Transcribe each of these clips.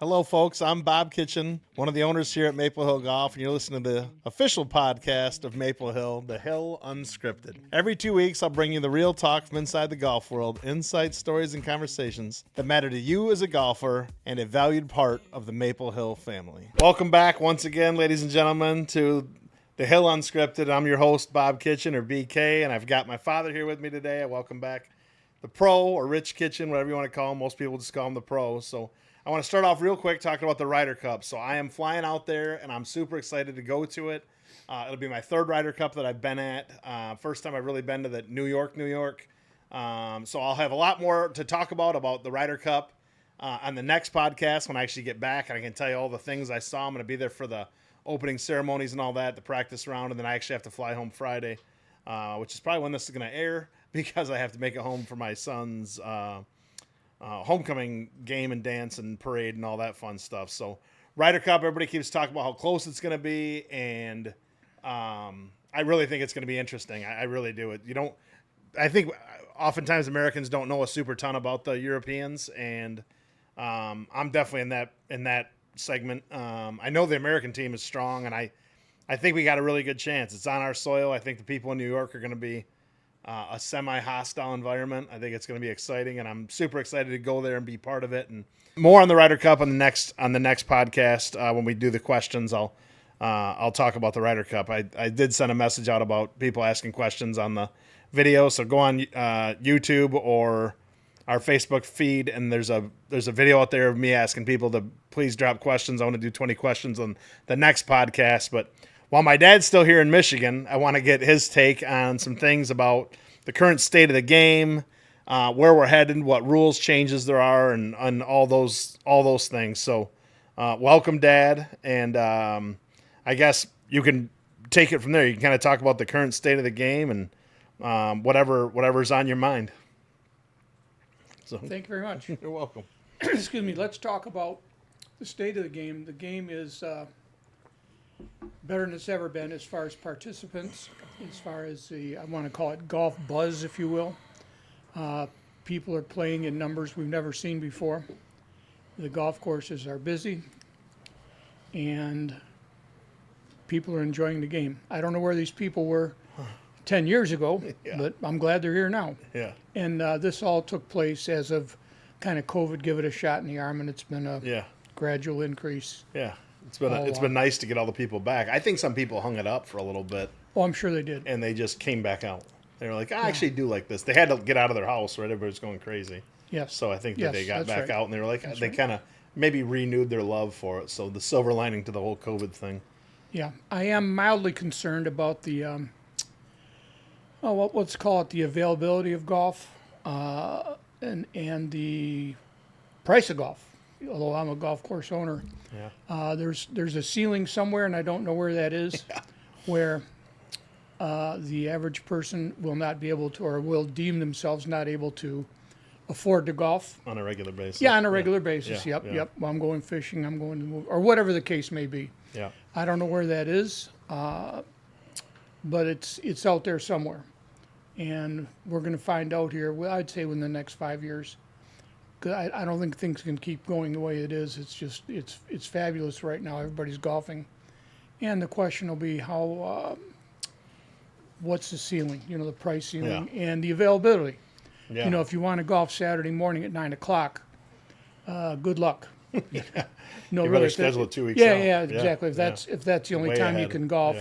Hello, folks. I'm Bob Kitchen, one of the owners here at Maple Hill Golf, and you're listening to the official podcast of Maple Hill, the Hill Unscripted. Every 2 weeks, I'll bring you the real talk from inside the golf world, insights, stories, and conversations that matter to you as a golfer and a valued part of the Maple Hill family. Welcome back once again, ladies and gentlemen, to the Hill Unscripted. I'm your host, Bob Kitchen, or BK, and I've got my father here with me today. Welcome back, the pro, or Rich Kitchen, whatever you want to call him. Most people just call him the pro. So I want to start off real quick talking about the Ryder Cup. So I am flying out there, and I'm super excited to go to it. It'll be my third Ryder Cup that I've been at. First time I've really been to the New York. So I'll have a lot more to talk about the Ryder Cup on the next podcast when I actually get back. And I can tell you all the things I saw. I'm going to be there for the opening ceremonies and all that, the practice round, and then I actually have to fly home Friday, which is probably when this is going to air because I have to make it home for my son's homecoming game and dance and parade and all that fun stuff. So Ryder Cup, everybody keeps talking about how close it's going to be, and I really think it's going to be interesting. I really do. I think oftentimes Americans don't know a super ton about the Europeans, and I'm definitely in that segment. I know the American team is strong, and I think we got a really good chance. It's on our soil. I think the people in New York are going to be a semi-hostile environment. I think it's going to be exciting, and I'm super excited to go there and be part of it. And more on the Ryder Cup on the next podcast when we do the questions. I'll talk about the Ryder Cup. I did send a message out about people asking questions on the video, so go on YouTube or our Facebook feed, and there's a video out there of me asking people to please drop questions. I want to do 20 questions on the next podcast, but while my dad's still here in Michigan, I want to get his take on some things about the current state of the game, where we're headed, what rules changes there are, and all those things. So, welcome, Dad, and I guess you can take it from there. You can kind of talk about the current state of the game and whatever's on your mind. So, thank you very much. You're welcome. Excuse me. Let's talk about the state of the game. The game is better than it's ever been as far as participants, as far as I want to call it golf buzz, if you will. People are playing in numbers we've never seen before. The golf courses are busy, and people are enjoying the game. I don't know where these people were 10 years ago, but I'm glad they're here now. Yeah. And this all took place as of kind of COVID give it a shot in the arm, and it's been a gradual increase. Yeah. It's been nice to get all the people back. I think some people hung it up for a little bit. Oh, I'm sure they did. And they just came back out. They were like, I actually do like this. They had to get out of their house, right? Everybody's going crazy. Yes. So I think that they got back out, and they were like, That's they kind of maybe renewed their love for it. So the silver lining to the whole COVID thing. Yeah. I am mildly concerned about the, let's call it the availability of golf and the price of golf. Although I'm a golf course owner, there's a ceiling somewhere, and I don't know where that is, where the average person will not be able to, or will deem themselves not able to afford to golf On a regular basis. Yeah, on a regular basis. Yeah. Yep. Well, I'm going fishing. I'm going to move, or whatever the case may be. Yeah. I don't know where that is, but it's out there somewhere, and we're going to find out here. Well, I'd say within the next 5 years. Cause I don't think things can keep going the way it is. It's just it's fabulous right now. Everybody's golfing, and the question will be how what's the ceiling? The price ceiling and the availability. Yeah. If you want to golf Saturday morning at 9:00, good luck. No, you really. better schedule it 2 weeks Yeah, out. yeah, exactly. If that's the only Way time you ahead. can golf,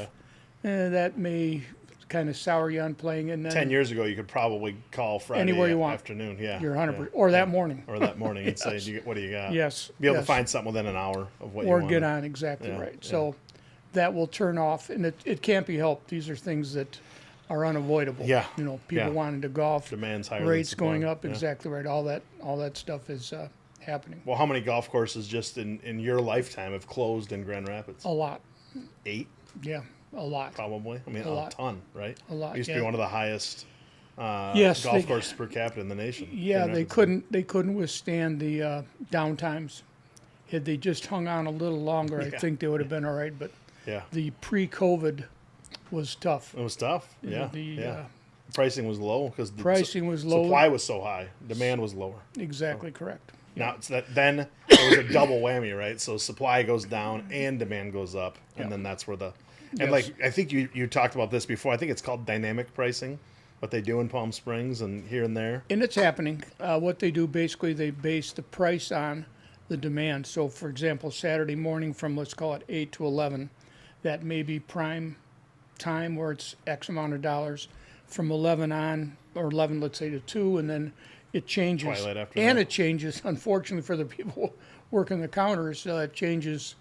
Yeah. That may kind of sour you on playing. And then 10 years ago, you could probably call Friday Anywhere you want. afternoon. Yeah. you're 100%, or that morning. Or that morning and say, what do you got? Yes. Be able yes. to find something within an hour of what you Or want. get on, exactly Yeah, right. yeah. So that will turn off, and it can't be helped. These are things that are unavoidable. Yeah, people yeah. wanting to golf, Demand's higher rates than supply. going up, Yeah. exactly right. All that stuff is happening. Well, how many golf courses just in your lifetime have closed in Grand Rapids? A lot. 8, Yeah, a lot. probably. I mean, A a lot. ton, right? A lot, It used to be yeah. one of the highest Yes, golf they- courses per capita in the nation. Yeah, Grand Rapids. they couldn't withstand the downtimes. Had they just hung on a little longer, I think they would have been all right. But Yeah. the pre-COVID was tough. It was tough. Yeah. The yeah. Pricing was low because the pricing was low. supply was so high. Demand was lower. Exactly correct. Now it's that then it was a double whammy, right? So supply goes down and demand goes up, and then that's where the and Yes. like I think you talked about this before. I think it's called dynamic pricing, what they do in Palm Springs and here and there. And it's happening. What they do, basically, they base the price on the demand. So, for example, Saturday morning from, let's call it 8 to 11, that may be prime time where it's X amount of dollars. From 11 on, or 11, let's say, to 2, and then it changes. Twilight after and that. it changes, unfortunately, for the people working the counters, it changes.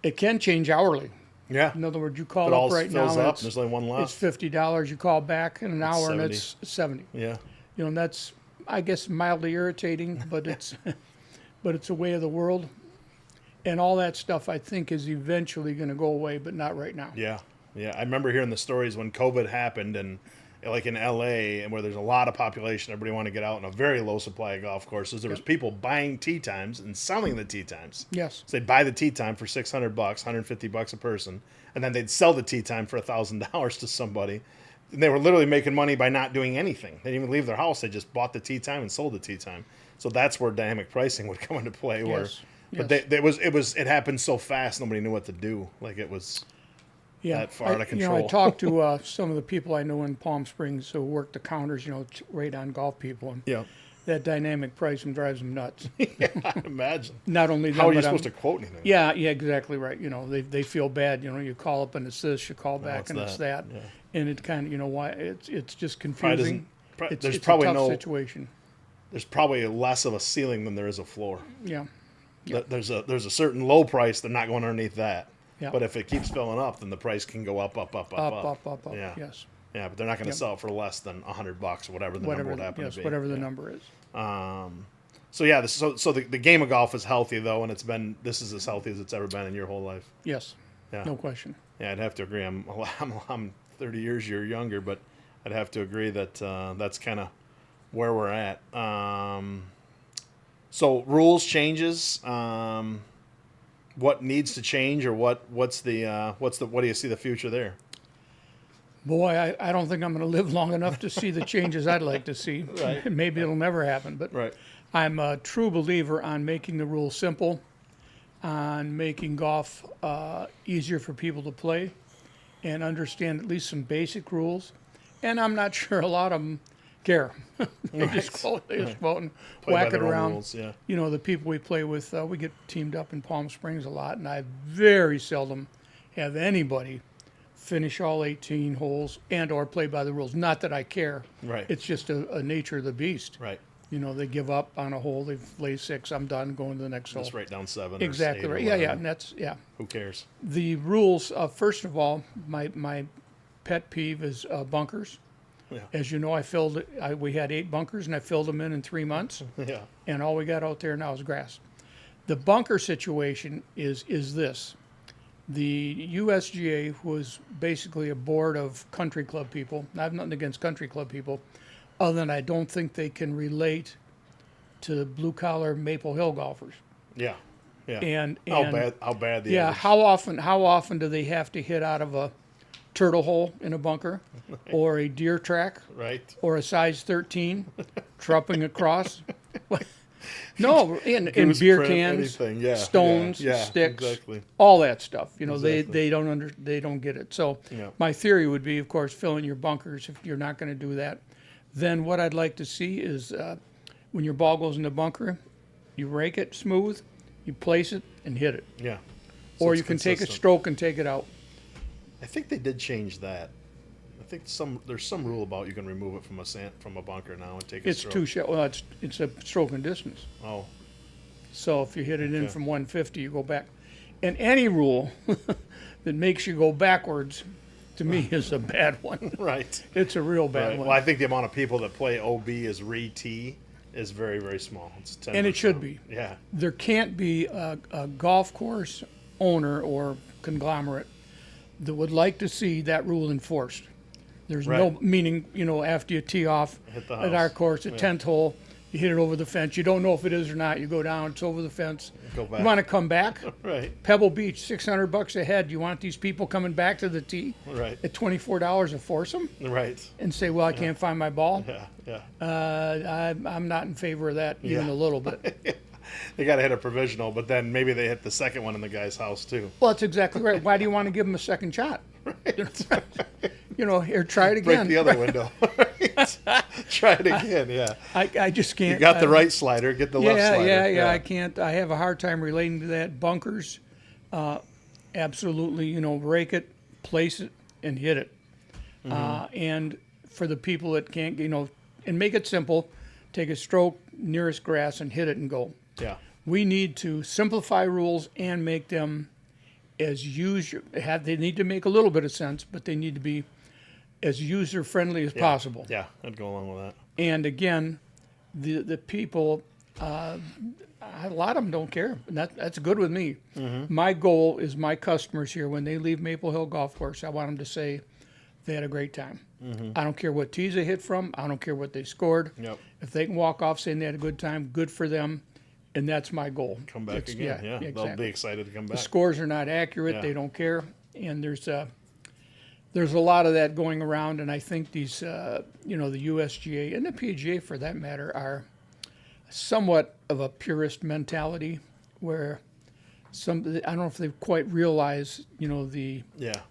It can change hourly. Yeah. In other words, you If call it all up right fills now, up, it's, there's only one it's left. $50. You call back in an hour, and 70. it's 70. Yeah. You know, and that's, I guess, mildly irritating, but it's but it's a way of the world. And all that stuff, I think, is eventually going to go away, but not right now. Yeah, yeah. I remember hearing the stories when COVID happened, and like in LA, and where there's a lot of population, everybody wanted to get out in a very low supply of golf courses. There was people buying tee times and selling the tee times. Yes. So they'd buy the tee time for $600, $150 a person, and then they'd sell the tee time for $1,000 to somebody. And they were literally making money by not doing anything. They didn't even leave their house. They just bought the tee time and sold the tee time. So that's where dynamic pricing would come into play. Where, Yes. but Yes. it happened so fast, nobody knew what to do. Like it was. Yeah, that far out of You know, I control. talked to some of the people I know in Palm Springs who work the counters, you know, right on golf people, and Yeah. that dynamic pricing drives them nuts. Imagine. Not only them, How are you but supposed to quote anything? Yeah, exactly right. You know, they feel bad. You know, you call up and it's this, you call back it's and it's that. that, Yeah. and it kind of, you know, why it's just Probably confusing. doesn't. It's a tough situation. There's probably less of a ceiling than there is a floor. Yeah, There's a certain low price. They're not going underneath that. yeah. But if it keeps filling up, then the price can go up. Up. Yeah. Yes. Yeah, but they're not going to Yep. sell it for less than $100 or whatever the Whatever. number would happen Yes. to be. Whatever the Yeah. number is. So yeah, so the game of golf is healthy though, and this is as healthy as it's ever been in your whole life. Yes. Yeah. No question. Yeah, I'd have to agree. I'm 30 years younger, but I'd have to agree that that's kind of where we're at. So rules changes. What needs to change, or what do you see the future there? Boy, I don't think I'm going to live long enough to see the changes I'd like to see. Right. Maybe it'll never happen, but Right. I'm a true believer on making the rules simple, on making golf easier for people to play, and understand at least some basic rules. And I'm not sure a lot of them care. They just quote and Play by whack it their own around. rules, yeah. You know, the people we play with, we get teamed up in Palm Springs a lot, and I very seldom have anybody finish all 18 holes and or play by the rules. Not that I care. Right. It's just a nature of the beast. Right. You know, they give up on a hole, they lay 6, I'm done, going to the next hole. Just write down 7. Exactly or 8 right. or Yeah, yeah, whatever. and that's, yeah. Who cares? The rules, first of all, my pet peeve is bunkers. Yeah. As you know, we had 8 bunkers, and I filled them in 3 months, Yeah. and all we got out there now is grass. The bunker situation is this. The USGA was basically a board of country club people. I have nothing against country club people, other than I don't think they can relate to blue-collar Maple Hill golfers. Yeah. Yeah. And How bad the yeah, average- how often do they have to hit out of a turtle hole in a bunker, or a deer track, right? or a size 13, trupping across? No, in Goose beer print, cans, anything. Yeah, stones, yeah, sticks, exactly. all that stuff. You know, Exactly. they don't get it. So Yeah. my theory would be, of course, fill in your bunkers. If you're not going to do that, then what I'd like to see is when your ball goes in the bunker, you rake it smooth, you place it and hit it, Yeah. So or it's you can take a consistent. stroke and take it out. I think they did change that. I think there's some rule about you can remove it from a bunker now and take a It's stroke. too shallow. Well, it's a stroke and distance. Oh, So if you hit it in Okay. from 150, you go back. And any rule that makes you go backwards, to me, is a bad one. right. It's a real bad Right. one. Well, I think the amount of people that play OB as re-tee is very, very small. It's 10%. And it should be. Yeah. There can't be a golf course owner or conglomerate that would like to see that rule enforced. There's no Right. meaning, you know, after you tee off Hit the at our house. course, the 10th hole, you hit it over the fence. You don't know if it is or not. You go down, it's over the fence. Go back. You want to come back? Right. Pebble Beach, $600 a head. You want these people coming back to the tee Right. at $24 a foursome Right. and say, well, I can't find my ball? Yeah. Yeah. I'm not in favor of that even a little bit. they got to hit a provisional, but then maybe they hit the second one in the guy's house too. Well, that's exactly right. Why do you want to give them a second shot? Here, try it Break again. the other window. Try it again. Yeah. I just can't. You got the right slider. Get the left slider. Yeah. I can't. I have a hard time relating to that. Bunkers, absolutely. Rake it, place it, and hit it. And for the people that can't, and make it simple, take a stroke nearest grass and hit it and go. Yeah. We need to simplify rules and make them as they need to make a little bit of sense, but they need to be as user friendly as possible. Yeah, I'd go along with that. And again, the people, a lot of them don't care. And that's good with me. My goal is my customers here, when they leave Maple Hill Golf Course, I want them to say they had a great time. I don't care what tees they hit from. I don't care what they scored. Yep. If they can walk off saying they had a good time, good for them. And that's my goal. Come back again. Yeah, exactly. They'll be excited to come back. The scores are not accurate. Yeah. They don't care. And there's a lot of that going around. And I think these, the USGA and the PGA, for that matter, are somewhat of a purist mentality, where I don't know if they quite realize, the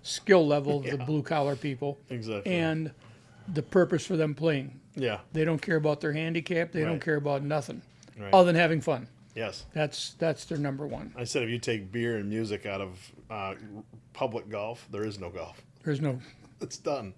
skill level of the blue collar people. Exactly. And the purpose for them playing. Yeah. They don't care about their handicap. They don't Right. care about nothing Right. other than having fun. Yes. That's their number one. I said if you take beer and music out of public golf, there is no golf. There's no It's done.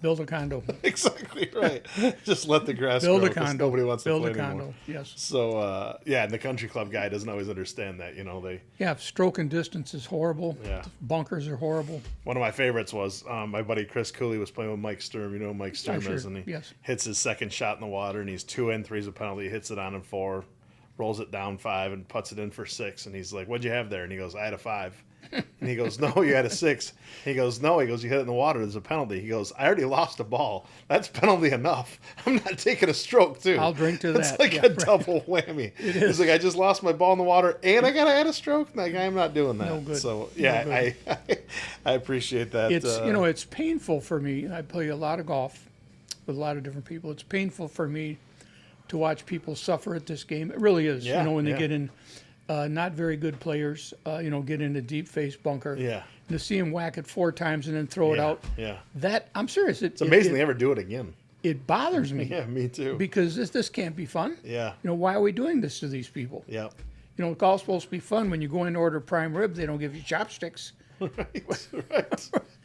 build a condo. Exactly right. Just let the grass Build grow a 'cause condo. nobody wants Build to a play condo. anymore. Yes. So and the country club guy doesn't always understand that. They Yeah. Stroke and distance is horrible. Yeah. Bunkers are horrible. One of my favorites was my buddy Chris Cooley was playing with Mike Sturm. You know who Mike Sturm sure. is, and he Yes. hits his second shot in the water, and he's 2 in, 3's a penalty. He hits it on in 4, rolls it down 5, and puts it in for 6. And he's like, "What'd you have there?" And he goes, "I had a 5." And he goes, "No, you had a 6." He goes, "No." He goes, "You hit it in the water. There's a penalty." He goes, "I already lost a ball. That's penalty enough. I'm not taking a stroke too." I'll drink to It's that. like Yeah, a right. double whammy. He's like, "I just lost my ball in the water, and I gotta add a stroke." Like, I'm not doing that. No good. So No yeah, good. I appreciate that. It's it's painful for me. I play a lot of golf with a lot of different people. It's painful for me to watch people suffer at this game. It really is. Yeah, When they yeah. get in, not very good players. Get in a deep face bunker. Yeah. And to see them whack it 4 times and then throw it Yeah, out. yeah. That I'm serious. It's amazing they ever do it again. It bothers me. Yeah, me too. Because this can't be fun. Yeah. Why are we doing this to these people? Yeah. Golf's supposed to be fun. When you go in to order prime rib, they don't give you chopsticks.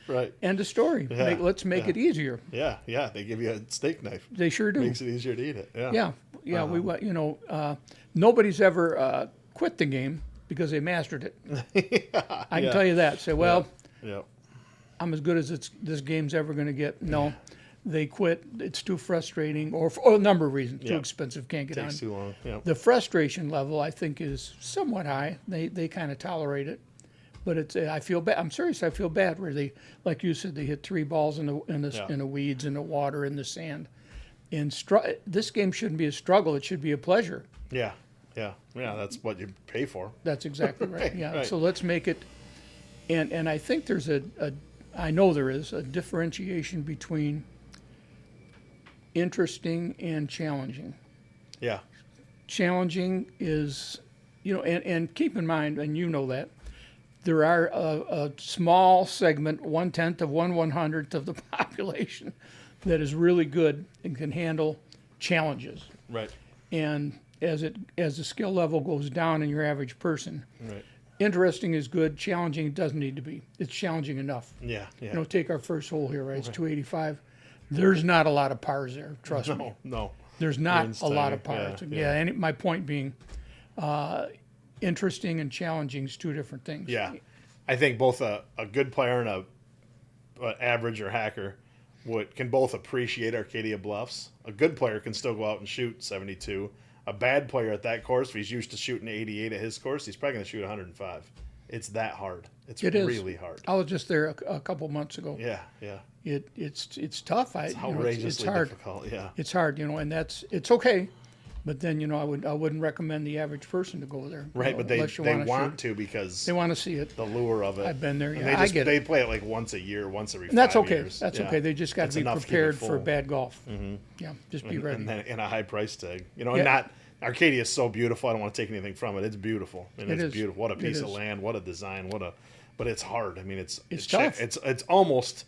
Right. End of story. Yeah, Let's make it easier. Yeah. Yeah. They give you a steak knife. They sure do. Makes it easier to eat it. Yeah. Yeah. Nobody's ever quit the game because they mastered it. I can tell you that. Say, well, Yeah. I'm as good as this game's ever going to get. No, they quit. It's too frustrating, or for a number of reasons. Too Yeah. expensive, can't get on. Takes too long. Yeah. The frustration level, I think, is somewhat high. They kind of tolerate it, but it's. I feel bad. I'm serious. I feel bad where they, like you said, they hit 3 balls in the weeds, in the water, in the sand. This game shouldn't be a struggle. It should be a pleasure. Yeah. Yeah. Yeah. That's what you pay for. That's exactly right. Yeah. right. So let's make it. And I think there's I know there is a differentiation between interesting and challenging. Yeah. Challenging is, and keep in mind, and that, there are a small segment, 1/10 of 1/100th of the population that is really good and can handle challenges. Right. And as the skill level goes down in your average person, Right. interesting is good, challenging doesn't need to be. It's challenging enough. Yeah. Yeah. Take our first hole here, right? It's 285. There's not a lot of pars there, trust me. No. There's not Green's a lot tiny. of pars. Yeah, Yeah, and my point being, interesting and challenging is 2 different things. Yeah. I think both a good player and a average or hacker can both appreciate Arcadia Bluffs. A good player can still go out and shoot 72. A bad player at that course, if he's used to shooting 88 at his course, he's probably going to shoot 105. It's that hard. It is really hard. I was just there a couple months ago. Yeah, yeah. It's tough. It's outrageously it's hard. difficult. Yeah. It's hard, and it's okay. But then, I wouldn't recommend the average person to go there. Right, but they wanna want shoot. to because They want to see it. the lure of it. I've been there, And yeah, I get they it. play it like once a year, once every And that's 5 okay. years. That's Yeah. okay. They just got That's to be enough to keep it prepared for full. bad golf. Mm-hmm. Yeah, just be ready. And then in a high price tag, Yeah. and not. Arcadia is so beautiful. I don't want to take anything from it. It's beautiful. And It it's is. beautiful. What a It piece of is. land. What a design. But it's hard. I mean, it's tough. It's almost,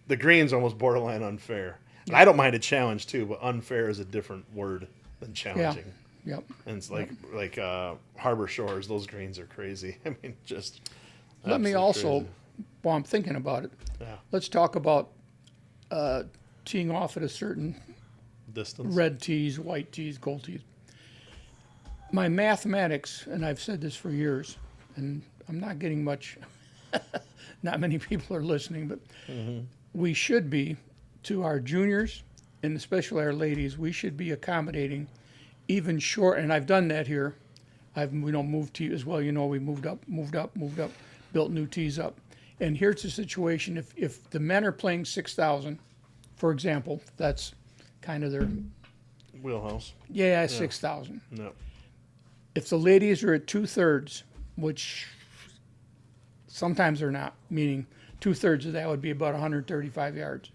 the green's almost borderline unfair. And I don't mind a challenge too, but unfair is a different word than challenging. Yep. And it's like Harbor Shores. Those greens are crazy. I mean, just. Let me absolutely also, crazy. while I'm thinking about it, Yeah. let's talk about teeing off at a certain Distance. red tees, white tees, gold tees. My mathematics, and I've said this for years, and I'm not getting much, not many people are listening, but we should be, to our juniors, and especially our ladies, we should be accommodating even short, and I've done that here. I've moved tees as well. We moved up, built new tees up. And here's the situation: if the men are playing 6,000, for example, that's kind of their Wheelhouse. 6,000. No. If the ladies are at 2/3, which sometimes they're not, meaning 2/3 of that would be about 135 yards,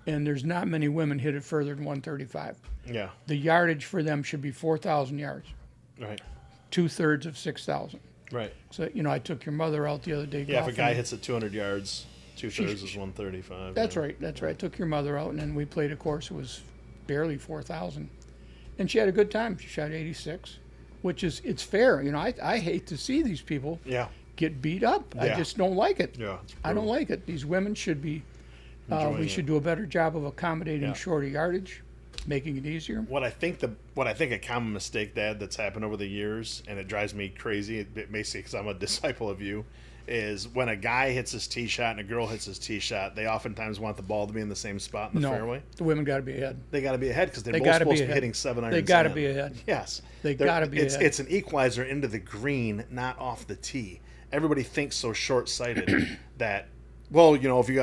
and there's not many women hit it further than 135. Yeah. The yardage for them should be 4,000 yards, Right. 2/3 of 6,000. Right. So I took your mother out the other day. Yeah. If a golfing. guy hits it 200 yards, 2/3 is 135. That's right. That's right. I took your mother out, and then we played a course. It was barely 4,000, and she had a good time. She shot 86, which is it's fair. I hate to see these people Yeah. get beat up. I Yeah. just don't like it. Yeah. I don't like it. These women should be. Enjoying We it. should do a better job of accommodating Yeah. shorter yardage, making it easier. What I think a common mistake, Dad, that's happened over the years, and it drives me crazy. It basically, because I'm a disciple of you, is when a guy hits his tee shot and a girl hits his tee shot, they oftentimes want the ball to be in the same spot in the No, fairway. the women got to be ahead. They got to be ahead because they're They both gotta be supposed to be ahead. hitting 7 irons. They got to in. be ahead. Yes, They They're- gotta be ahead. It's an equalizer into the green, not off the tee. Everybody thinks so short-sighted that, well, if you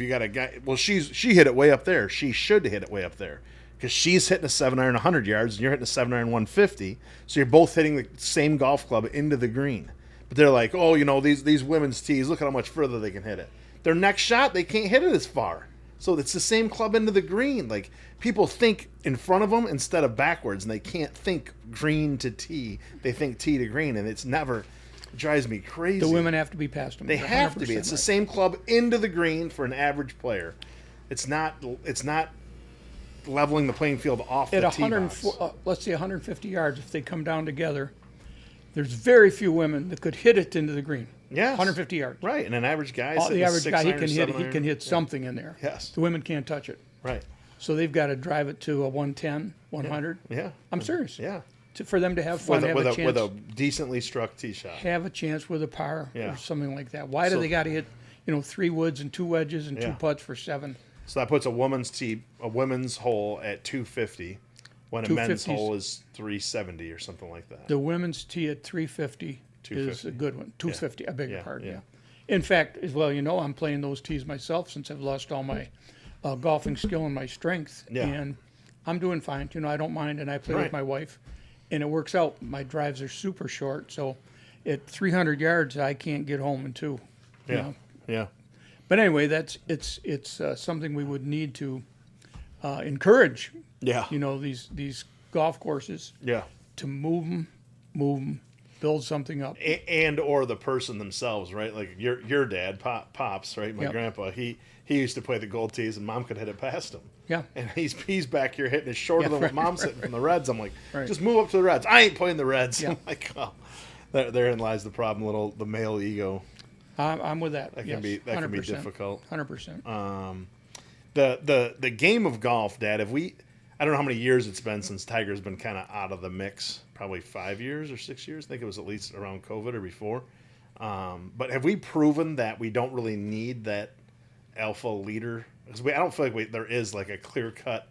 got a guy, well, she hit it way up there. She should hit it way up there because she's hitting a 7 iron 100 yards and you're hitting a 7 iron 150. So you're both hitting the same golf club into the green. But they're like, oh, these women's tees, look at how much further they can hit it. Their next shot, they can't hit it as far. So it's the same club into the green. Like, people think in front of them instead of backwards, and they can't think green to tee. They think tee to green, and it drives me crazy. The women have to be past them. They You're have to be. 100% It's the right. same club into the green for an average player. It's not leveling the playing field off At the tee box. 104, let's say 150 yards, if they come down together, there's very few women that could hit it into the green. Yes. 150 yards. Right, and an average guy, The average guy, he can hit. 7 He iron. can hit something in there. Yes. The women can't touch it. Right. So they've got to drive it to a 110, 100. Yeah. I'm serious. Yeah. For them to have fun, have a chance. With a decently struck tee shot. Have a chance with a par Yeah. or something like that. Why do So- they got to hit, 3 woods and 2 wedges and 2 Yeah. putts for 7? So that puts a women's hole at 250, when a men's 250s. hole is 370 or something like that. The women's tee at 350 is 250. a good one. 250, I beg your Yeah, pardon. yeah. Yeah. In fact, as well, I'm playing those tees myself since I've lost all my golfing skill and my strength. Yeah. And I'm doing fine. I don't mind, and I play Right. with my wife, and it works out. My drives are super short, so at 300 yards, I can't get home in 2. you Yeah. know. Yeah. But anyway, it's something we would need to encourage. Yeah. These golf courses Yeah. to move them, build something up. And or the person themselves, right? Like your dad, Pops, right? My Yep. grandpa, he used to play the gold tees, and Mom could hit it past him. Yeah. And he's back here hitting it shorter Yeah, than what right, Mom's hitting from the Reds. I'm like, Right. just move up to the Reds. I ain't playing the Reds. Yeah. I'm like, oh, therein lies the problem. The male ego. I'm with that. That yes, can be 100%. difficult. 100%. The game of golf, Dad. I don't know how many years it's been since Tiger's been kind of out of the mix. Probably 5 years or 6 years. I think it was at least around COVID or before. But have we proven that we don't really need that alpha leader? Because I don't feel like there is like a clear cut.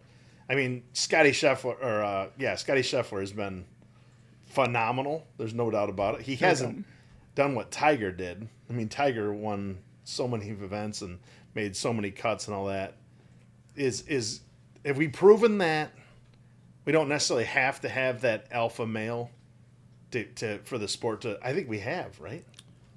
I mean, Scotty Scheffler has been phenomenal. There's no doubt about it. He hasn't done what Tiger did. I mean, Tiger won so many events and made so many cuts and all that. Have we proven that we don't necessarily have to have that alpha male for the sport to? I think we have, right?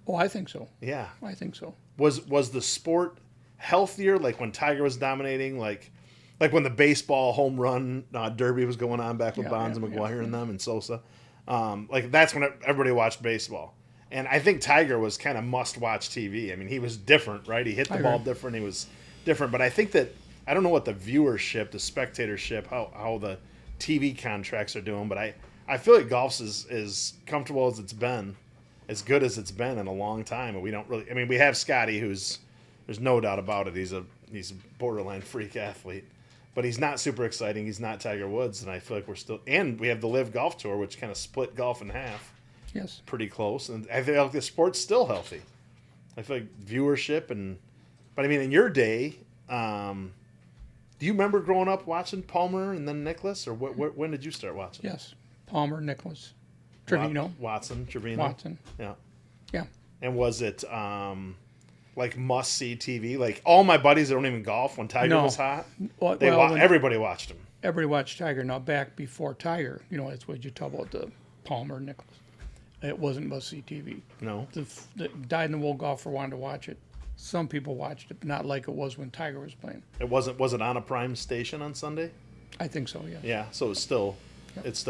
Oh, I think so. Yeah. I think so. Was the sport healthier, like when Tiger was dominating? Like, like when the baseball home run derby was going on back with Yeah, Bonds yeah, and McGuire and them and Sosa. Like that's when everybody watched baseball. And I think Tiger was kind of must-watch TV. I mean, he was different, right? He hit the ball different. He was different. But I think that I don't know what the viewership, the spectatorship, how the TV contracts are doing. But I feel like golf's as comfortable as it's been, as good as it's been in a long time. And we don't really. I mean, we have Scotty, who's there's no doubt about it. He's a borderline freak athlete. But he's not super exciting. He's not Tiger Woods, and I feel like we're still. And we have the Live Golf Tour, which kind of split golf in half. Yes. Pretty close, and I feel like the sport's still healthy. I feel like viewership but I mean, in your day, do you remember growing up watching Palmer and then Nicklaus, or when did you start watching? Yes. Palmer, Nicklaus, Trevino, Watson, Trevino, Watson. yeah. Yeah. And was it like must see TV? Like all my buddies that don't even golf when Tiger was hot, everybody watched him. Everybody watched Tiger. Now back before Tiger, that's what you talk about, the Palmer, Nicklaus. It wasn't must-see TV. No. The dyed-in-the-wool golfer wanted to watch it. Some people watched it, but not like it was when Tiger was playing. Was it on a prime station on Sunday? I think so, yeah. Yeah, so it's still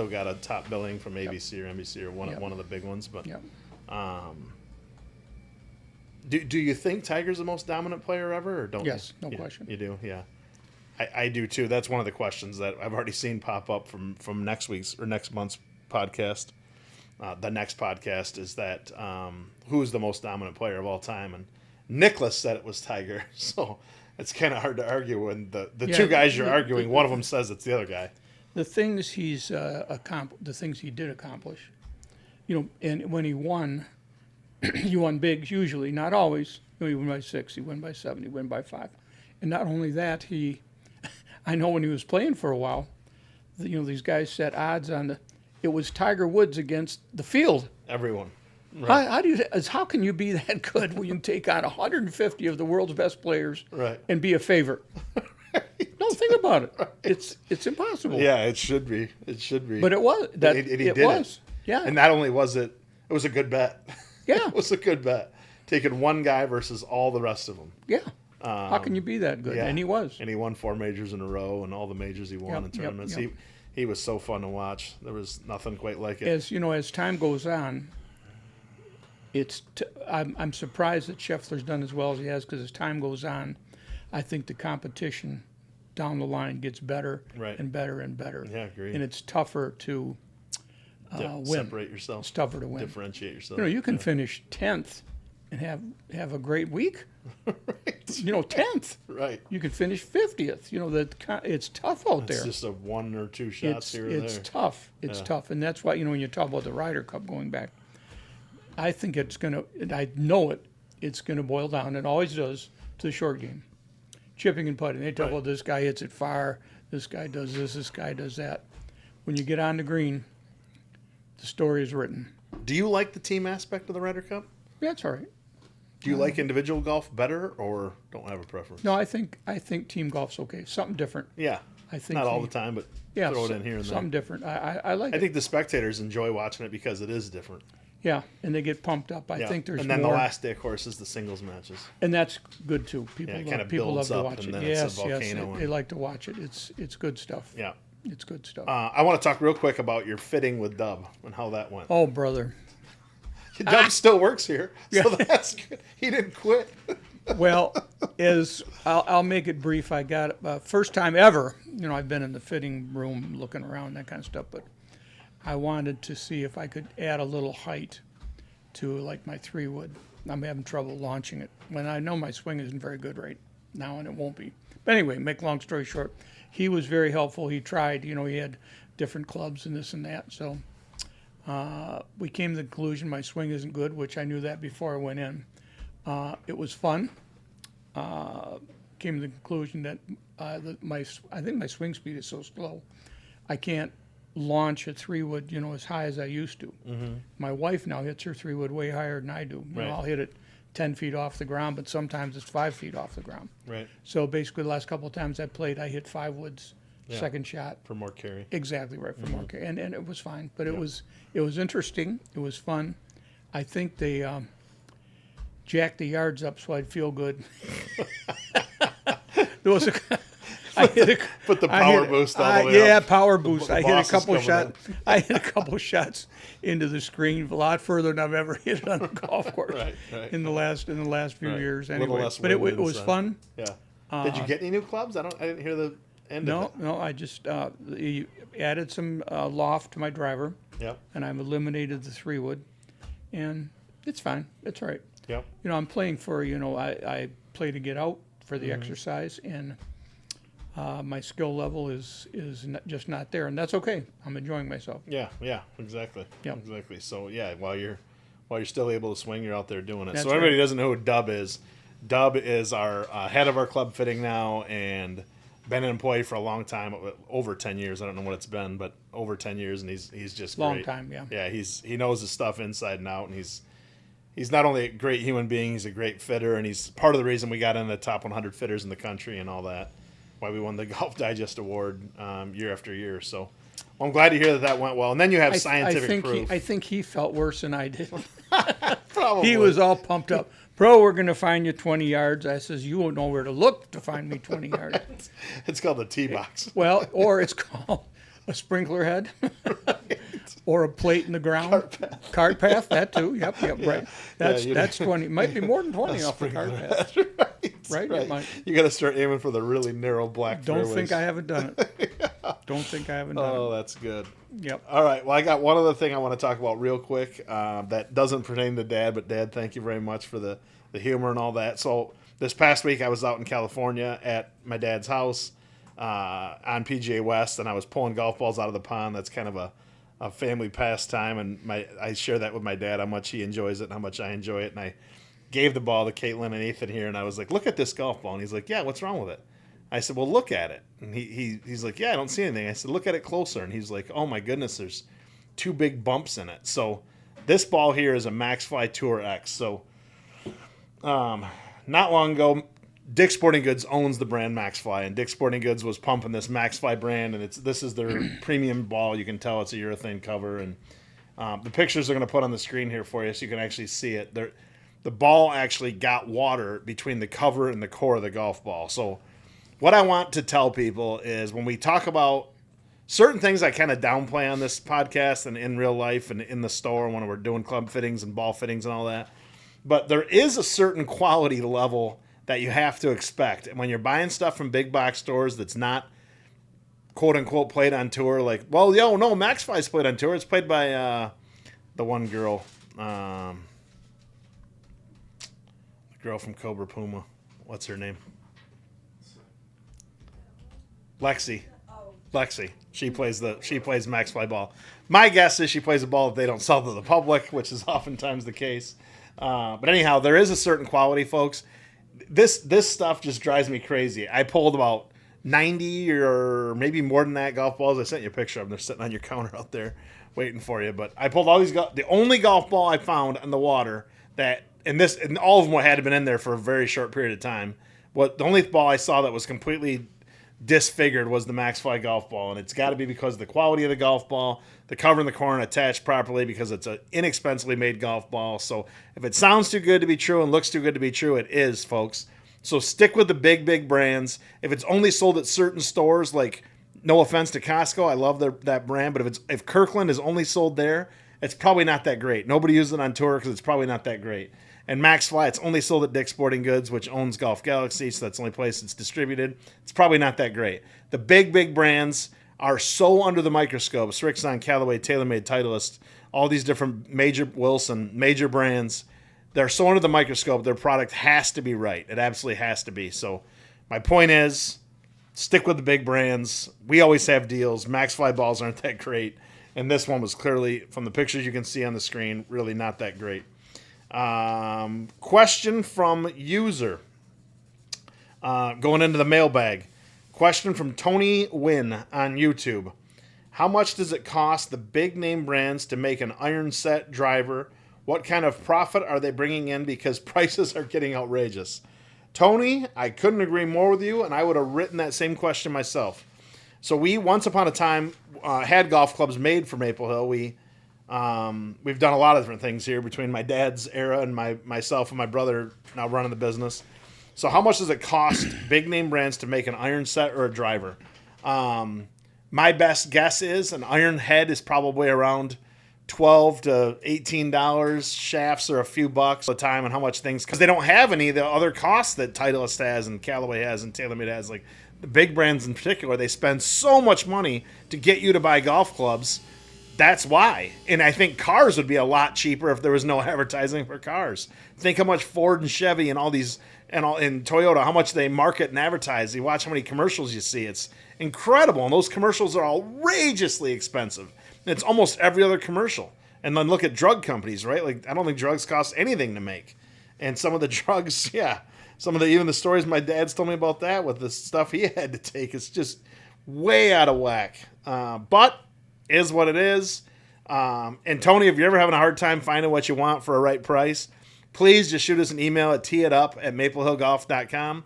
got a top billing from ABC or NBC or one of the big ones. But do you think Tiger's the most dominant player ever, or don't you? Yes, no question. You do, yeah. I do too. That's one of the questions that I've already seen pop up from next month's podcast. The next podcast is that who's the most dominant player of all time, and Nicklaus said it was Tiger. So it's kind of hard to argue when the two guys you're arguing, one of them says it's the other guy. The things the things he did accomplish, and when he won, he won big usually, not always. He won by 6, he won by 7, he won by 5, and not only that, I know when he was playing for a while, these guys set odds on it was Tiger Woods against the field. Everyone. Right. How can you be that good when you take on 150 of the world's best players and be a favorite? No, think about it. Right. It's impossible. Yeah, it should be. It should be. But it was. It was. Yeah. And not only was it was a good bet. Yeah. It was a good bet. Taking one guy versus all the rest of them. Yeah. How can you be that good? Yeah. And he was. And he won 4 majors in a row, and all the majors he won in tournaments. Yep. He was so fun to watch. There was nothing quite like it. As time goes on, I'm surprised that Scheffler's done as well as he has, because as time goes on, I think the competition down the line gets better and better and better. Yeah, I agree. And it's tougher to win. Separate yourself. It's tougher to win. Differentiate yourself. You can finish 10th and have a great week. Right. 10th. Right. You can finish 50th. It's tough out there. It's just a 1 or 2 shots here or there. It's tough. It's tough. And that's why, when you talk about the Ryder Cup going back, I think it's going to, and I know it's going to boil down, it always does, to the short game. Chipping and putting. They talk about this guy hits it far, this guy does this guy does that. When you get on the green, the story is written. Do you like the team aspect of the Ryder Cup? Yeah, it's all right. Do you like individual golf better, or don't have a preference? No, I think team golf's okay. Something different. Yeah. I think not all the time, but throw it in here and there. Something different. I like it. I think the spectators enjoy watching it because it is different. Yeah, and they get pumped up. I think there's more. And then the last day, of course, is the singles matches. And that's good too. People love to watch it. Yes, they like to watch it. It's good stuff. Yeah. It's good stuff. I want to talk real quick about your fitting with Dub and how that went. Oh, brother. Dub still works here, so that's good. He didn't quit. Well, I'll make it brief. I got first time ever. I've been in the fitting room looking around, that kind of stuff, but I wanted to see if I could add a little height to like my 3-wood. I'm having trouble launching it when I know my swing isn't very good right now, and it won't be. But anyway, make long story short, he was very helpful. He tried. He had different clubs and this and that, so. We came to the conclusion my swing isn't good, which I knew that before I went in. It was fun. Came to the conclusion that I think my swing speed is so slow, I can't launch a 3-wood, as high as I used to. Mm-hmm. My wife now hits her 3-wood way higher than I do. I'll hit it 10 feet off the ground, but sometimes it's 5 feet off the ground. Right. So basically, the last couple of times I played, I hit 5 woods. Second shot for more carry. Exactly right, for more carry, and it was fine. But it was interesting. It was fun. I think they jacked the yards up so I'd feel good. There was Put the power boost all the way yeah, up. power boost. The I hit a boss is couple coming shots. I hit a couple shots into the screen, a lot further than I've ever hit it on a golf course Right. in the last few Right. years. Little Anyway, less but it wind was inside. fun. Yeah. Did you get any new clubs? I didn't hear the end of it. No, I just added some loft to my driver, Yep. and I've eliminated the 3-wood, and it's fine. It's all right. Yep. I'm playing for, I play to get out for the exercise, and my skill level is just not there, and that's okay. I'm enjoying myself. Yeah, exactly. Yep. Exactly. So yeah, while you're still able to swing, you're out there doing it. That's So everybody right. doesn't know who Dub is. Dub is our head of our club fitting now, and been an employee for a long time, over 10 years. I don't know what it's been, but over 10 years, and he's just Long great. time, yeah. Yeah, he knows his stuff inside and out, and he's not only a great human being, he's a great fitter, and he's part of the reason we got in the top 100 fitters in the country and all that. Why we won the Golf Digest Award year after year. So well, I'm glad to hear that went well. And then you have scientific proof. I think he felt worse than I did. Probably. He was all pumped up. Bro, we're going to find you 20 yards. I says, you won't know where to look to find me 20 yards. It's called the tee box. Well, or it's called a sprinkler head. Or a plate in the ground. Cart path, that too. Yep, right. That's 20. Might be more than 20 off the cart path. Right? It might. You got to start aiming for the really narrow black Don't fairways. think I haven't done it. Don't think I haven't done Oh, that's good. it. Yep. All right. Well, I got one other thing I want to talk about real quick that doesn't pertain to Dad, but Dad, thank you very much for the humor and all that. So this past week I was out in California at my dad's house on PGA West, and I was pulling golf balls out of the pond. That's kind of a family pastime, and I share that with my dad, how much he enjoys it and how much I enjoy it. And I gave the ball to Caitlin and Ethan here, and I was like, look at this golf ball. And he's like, yeah, what's wrong with it? I said, well, look at it. And he's like, yeah, I don't see anything. I said, look at it closer. And he's like, oh my goodness, there's 2 big bumps in it. So this ball here is a Maxfly Tour X. So not long ago, Dick's Sporting Goods owns the brand Maxfly, and Dick's Sporting Goods was pumping this Maxfly brand, and this is their premium ball. You can tell it's a urethane cover, and the pictures are going to put on the screen here for you so you can actually see it. The ball actually got water between the cover and the core of the golf ball. So what I want to tell people is when we talk about certain things I kind of downplay on this podcast and in real life and in the store when we're doing club fittings and ball fittings and all that, but there is a certain quality level that you have to expect. And when you're buying stuff from big box stores that's not quote unquote played on tour, like, well, no, Maxfly's played on tour. It's played by the one girl, the girl from Cobra Puma. What's her name? Lexi. She plays Maxfly ball. My guess is she plays a ball that they don't sell to the public, which is oftentimes the case. But anyhow, there is a certain quality, folks. This stuff just drives me crazy. I pulled about 90 or maybe more than that golf balls. I sent you a picture of them. They're sitting on your counter out there waiting for you. But I pulled all these. The only golf ball I found in the water that, and all of them had been in there for a very short period of time. The only ball I saw that was completely disfigured was the Maxfly golf ball, and it's got to be because of the quality of the golf ball, the cover in the corner attached properly because it's an inexpensively made golf ball. So if it sounds too good to be true and looks too good to be true, it is, folks. So stick with the big brands. If it's only sold at certain stores, like, no offense to Costco, I love that brand, but if Kirkland is only sold there, it's probably not that great. Nobody uses it on tour because it's probably not that great. And Maxfly, it's only sold at Dick's Sporting Goods, which owns Golf Galaxy, so that's the only place it's distributed. It's probably not that great. The big brands are so under the microscope. Srixon, Callaway, TaylorMade, Titleist, all these different major brands. They're so under the microscope, their product has to be right. It absolutely has to be. So my point is, stick with the big brands. We always have deals. Maxfly balls aren't that great. And this one was clearly, from the pictures you can see on the screen, really not that great. Question from user. Going into the mailbag. Question from Tony Wynn on YouTube. How much does it cost the big name brands to make an iron set driver? What kind of profit are they bringing in because prices are getting outrageous? Tony, I couldn't agree more with you, and I would have written that same question myself. So we, once upon a time, had golf clubs made for Maple Hill. We've done a lot of different things here between my dad's era and myself and my brother now running the business. So how much does it cost big name brands to make an iron set or a driver? My best guess is an iron head is probably around $12 to $18. Shafts are a few bucks at a time, and how much things, because they don't have any of the other costs that Titleist has and Callaway has and TaylorMade has. Like the big brands in particular, they spend so much money to get you to buy golf clubs. That's why. And I think cars would be a lot cheaper if there was no advertising for cars. Think how much Ford and Chevy and all these and Toyota, how much they market and advertise. You watch how many commercials you see. It's incredible. And those commercials are outrageously expensive. It's almost every other commercial. And then look at drug companies, right? Like, I don't think drugs cost anything to make. And some of the drugs, even the stories my dad's told me about that with the stuff he had to take, it's just way out of whack. But is what it is. And Tony, if you're ever having a hard time finding what you want for a right price, please just shoot us an email at teeitup@maplehillgolf.com.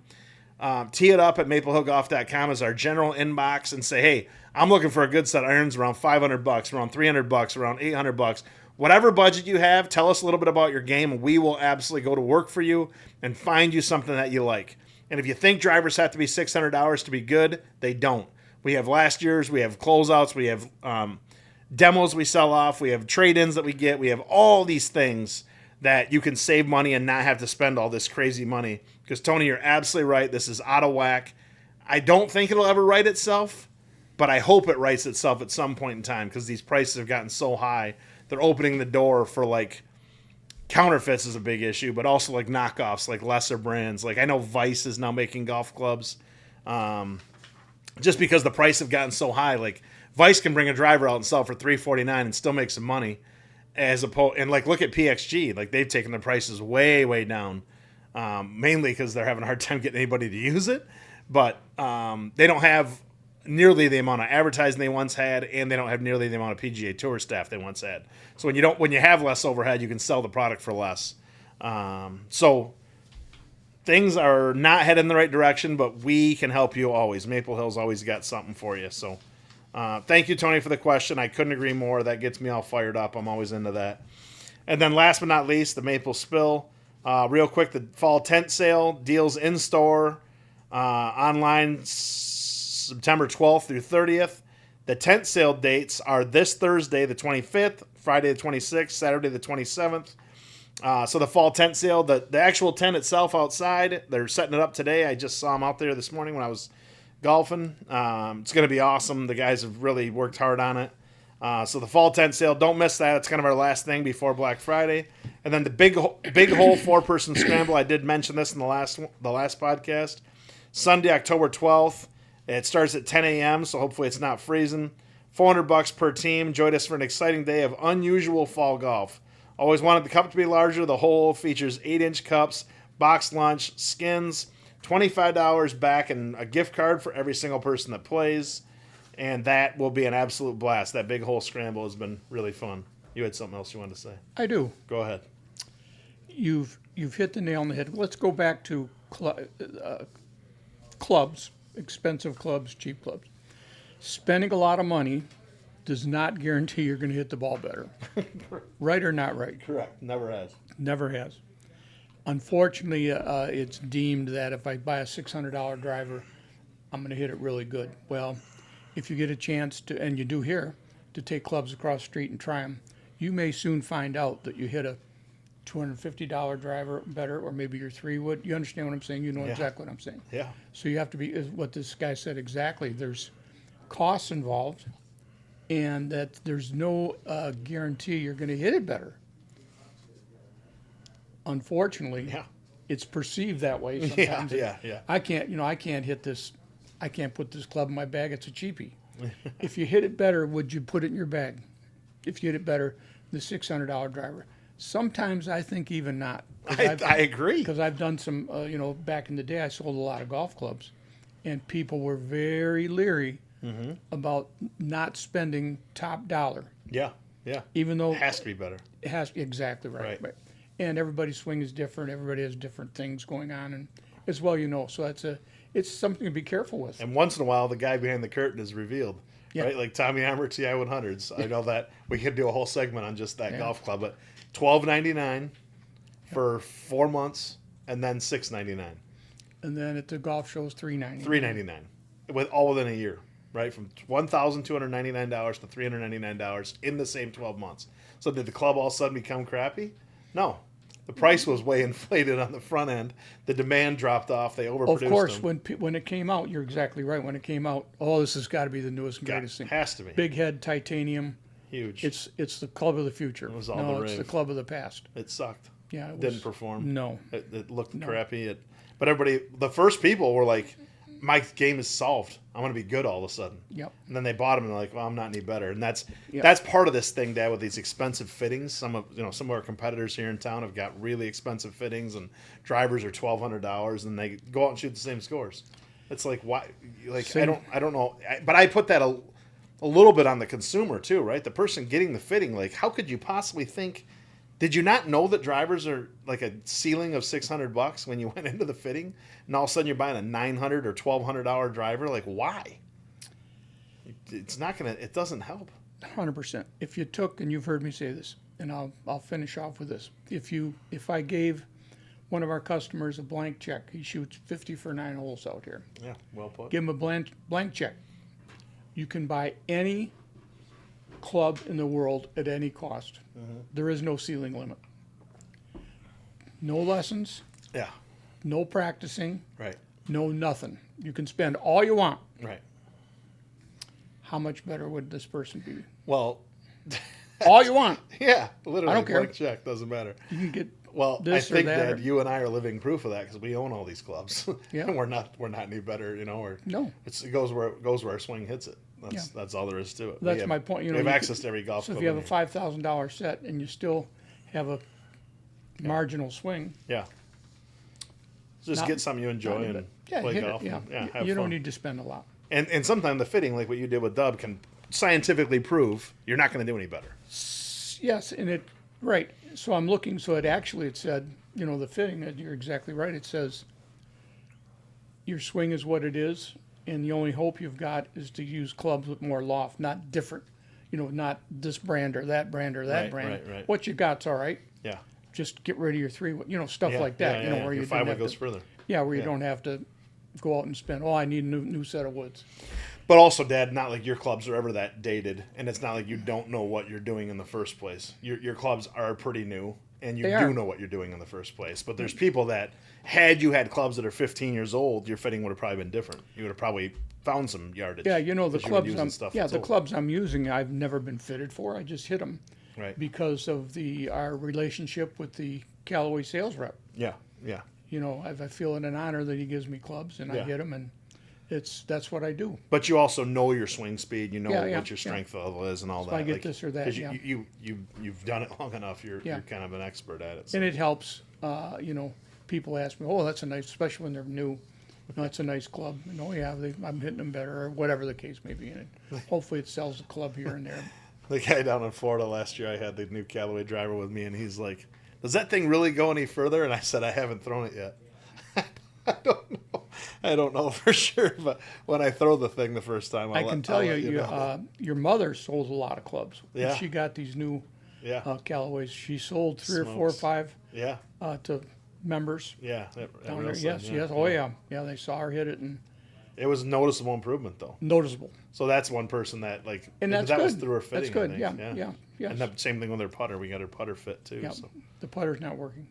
Teeitup@maplehillgolf.com is our general inbox, and say, hey, I'm looking for a good set of irons around $500, around $300, around $800. Whatever budget you have, tell us a little bit about your game, and we will absolutely go to work for you and find you something that you like. And if you think drivers have to be $600 to be good, they don't. We have last year's, we have closeouts, we have demos we sell off, we have trade-ins that we get, we have all these things that you can save money and not have to spend all this crazy money. Because, Tony, you're absolutely right. This is out of whack. I don't think it'll ever right itself, but I hope it rights itself at some point in time because these prices have gotten so high. They're opening the door for, like, counterfeits is a big issue, but also, like, knockoffs, like lesser brands. Like, I know Vice is now making golf clubs. Just because the price have gotten so high, like Vice can bring a driver out and sell for $349 and still make some money, as opposed and like look at PXG, like they've taken the prices way down, mainly because they're having a hard time getting anybody to use it, but they don't have nearly the amount of advertising they once had, and they don't have nearly the amount of PGA Tour staff they once had. So when you have less overhead, you can sell the product for less. So things are not headed in the right direction, but we can help you always. Maple Hill's always got something for you. So thank you, Tony, for the question. I couldn't agree more. That gets me all fired up. I'm always into that. And then last but not least, the Maple Spill. Real quick, the fall tent sale, deals in store, online September 12th through 30th. The tent sale dates are this Thursday, the 25th, Friday the 26th, Saturday the 27th. So the fall tent sale, the actual tent itself outside, they're setting it up today. I just saw them out there this morning when I was golfing. It's going to be awesome. The guys have really worked hard on it. So the fall tent sale, don't miss that. It's kind of our last thing before Black Friday. And then the big hole 4-person scramble. I did mention this in the last podcast. Sunday, October 12th. It starts at 10 a.m., so hopefully it's not freezing. $400 per team. Join us for an exciting day of unusual fall golf. Always wanted the cup to be larger. The hole features 8-inch cups, box lunch, skins, $25 back, and a gift card for every single person that plays. And that will be an absolute blast. That big hole scramble has been really fun. You had something else you wanted to say? I do. Go ahead. You've hit the nail on the head. Let's go back to clubs, expensive clubs, cheap clubs. Spending a lot of money does not guarantee you're going to hit the ball better. Right or not right? Correct. Never has. Never has. Unfortunately, it's deemed that if I buy a $600 driver, I'm going to hit it really good. Well, if you get a chance to, and you do here, to take clubs across the street and try them, you may soon find out that you hit a $250 driver better, or maybe your 3 would. You understand what I'm saying? You know exactly what I'm saying. Yeah. So you have to be, is what this guy said exactly. There's costs involved, and that there's no guarantee you're going to hit it better. Unfortunately, it's perceived that way sometimes. Yeah. I can't hit this. I can't put this club in my bag. It's a cheapie. If you hit it better, would you put it in your bag? If you hit it better, the $600 driver. Sometimes I think even not. I agree. Because I've done some, back in the day, I sold a lot of golf clubs, and people were very leery about not spending top dollar. Yeah. Even though it has to be better. It has exactly right. And everybody's swing is different. Everybody has different things going on, and as well, so it's something to be careful with. And once in a while, the guy behind the curtain is revealed. Right, like Tommy Hammer TI 100s. I know that we could do a whole segment on just that golf club, but $12.99 for 4 months, and then $6.99. and then at the golf shows $399. $399 with all within a year, right? From $1,299 to $399 in the same 12 months. So did the club all of a sudden become crappy? No. The price was way inflated on the front end. The demand dropped off. They overproduced Of course, them. when it came out, you're exactly right. When it came out, oh, this has got to be the newest and greatest thing. Has to be. Big head, titanium. Huge. It's the club of the future. It was all no, the it's rave. the club of the past. It sucked. Yeah, it Didn't perform. No. It looked crappy. But everybody, the first people were like, my game is solved. I'm going to be good all of a sudden. Yep. And then they bought them and they're like, well, I'm not any better. And that's Yep. part of this thing, Dad, with these expensive fittings. Some of our competitors here in town have got really expensive fittings, and drivers are $1,200, and they go out and shoot the same scores. It's like, why? Like, Same. I don't know. But I put that a little bit on the consumer too, right? The person getting the fitting, like, how could you possibly think? Did you not know that drivers are like a ceiling of $600 when you went into the fitting, and all of a sudden you're buying a $900 or $1,200 driver? Like, why? It's not gonna. It doesn't help. 100%. If you took, and you've heard me say this, and I'll finish off with this. If I gave one of our customers a blank check, he shoots 50 for 9 holes out here. Yeah, well put. Give him a blank check. You can buy any club in the world at any cost. Mm-hmm. There is no ceiling limit. No lessons, Yeah, no practicing, right, no nothing. You can spend all you want. right. How much better would this person be? Well, All you want. yeah, literally. I don't care. Blank check doesn't matter. You can get Well, this I think or that. that you and I are living proof of that because we own all these clubs. Yeah. And we're not any better, No. It goes where our swing hits it. That's all there is to it. That's my point. We have you access to every golf So club. if you have in a here. $5,000 set and you still have a marginal swing, Yeah. Just Not- get something you enjoy not a and bit. Yeah, play hit it, golf. yeah. And, have You fun. don't need to spend a lot. And sometimes the fitting, like what you did with Dub, can scientifically prove you're not going to do any better. Yes, and right. So I'm looking. So it said, the fitting. You're exactly right. It says your swing is what it is, and the only hope you've got is to use clubs with more loft, not different. Not this brand or that brand or that Right, brand. right. What you got's all right. Yeah. Just get rid of your three. Stuff Yeah, like that. yeah, Where your you five don't wood have goes to, further. Yeah, where you Yeah. don't have to go out and spend. Oh, I need a new set of woods. But also, Dad, not like your clubs are ever that dated, and it's not like you don't know what you're doing in the first place. Your clubs are pretty new, and you They do are. know what you're doing in the first place. But there's people that, had you had clubs that are 15 years old, your fitting would have probably been different. You would have probably found some yardage. Yeah, the 'cause you were clubs using stuff that's the old. clubs I'm using, I've never been fitted for. I just hit them Right. because of our relationship with the Callaway sales rep. Yeah, yeah. I feel it an honor that he gives me clubs and I Yeah. hit them, and that's what I do. But you also know your swing speed. You know Yeah, what yeah, your strength level is and all that. I get this or that, 'cause yeah. you've done it long enough. You're Yeah. kind of an expert at it. So. And it helps. People ask me, "Oh, that's a nice," especially when they're new. No, it's a nice club. And, oh yeah, I'm hitting them better, or whatever the case may be. And hopefully, it sells the club here and there. The guy down in Florida last year, I had the new Callaway driver with me, and he's like, "Does that thing really go any further?" And I said, "I haven't thrown it yet." I don't know for sure, but when I throw the thing the first time, I can tell you, know. your mother sold a lot of clubs. When Yeah. she got these new Yeah, Callaways. She sold 3 or 4 or Smokes. 5 yeah, to members yeah. down there. Yes, yes. Oh yeah, they saw her hit it and It was noticeable improvement though. noticeable. So that's one person that like, And that's that was good. through her fitting. That's good. I Yeah, think. yeah, yes. And the same thing with her putter. We got her putter fit too. Yeah, So. the putter's not working.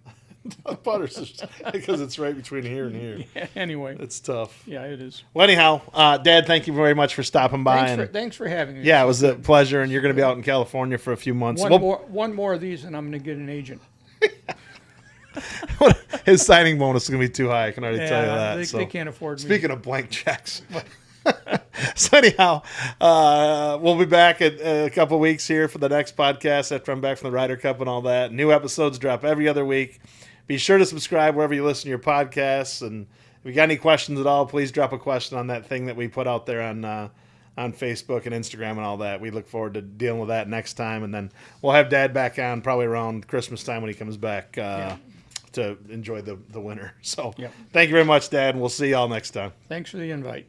The putter's just, because it's right between here and here. Anyway, It's tough. yeah, it is. Well, anyhow, Dad, thank you very much for stopping by. Thanks for having me. Yeah, it was a pleasure, and you're going to be out in California for a few months. One more of these, and I'm going to get an agent. His signing bonus is going to be too high. I can already tell you that. They can't afford me. Speaking of blank checks. So anyhow, we'll be back in a couple weeks here for the next podcast after I'm back from the Ryder Cup and all that. New episodes drop every other week. Be sure to subscribe wherever you listen to your podcasts. And if you got any questions at all, please drop a question on that thing that we put out there on Facebook and Instagram and all that. We look forward to dealing with that next time. And then we'll have Dad back on probably around Christmas time when he comes back to enjoy the winter. So Yep. Thank you very much, Dad, and we'll see y'all next time. Thanks for the invite.